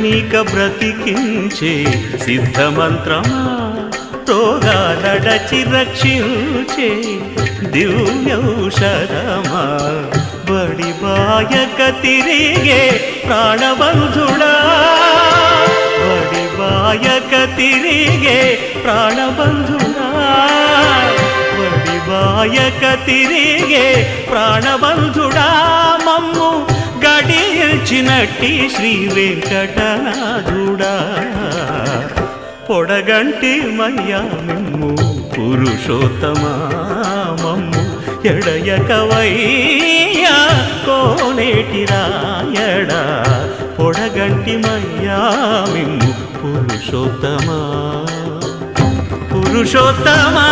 నీక బ్రతికించే సిద్ధమంత్రమా రోగాలడచి రక్షించే దివ్యౌషధమా బడి బాయక తిరిగే ప్రాణబంధుడా బడి బాయక తిరిగే ప్రాణబంధుడా బడి బాయక తిరిగే ప్రాణబంధుడా మమ్ము గడిచినట్టి శ్రీ వెంకటనాథుడా పొడగంటి మయ్యా మిమ్ము పురుషోత్తమా మమ్ము ఎడయకవయ్యా కోనేటి రాయడా పొడగంటి మయ్యా మిమ్ము పురుషోత్తమా పురుషోత్తమా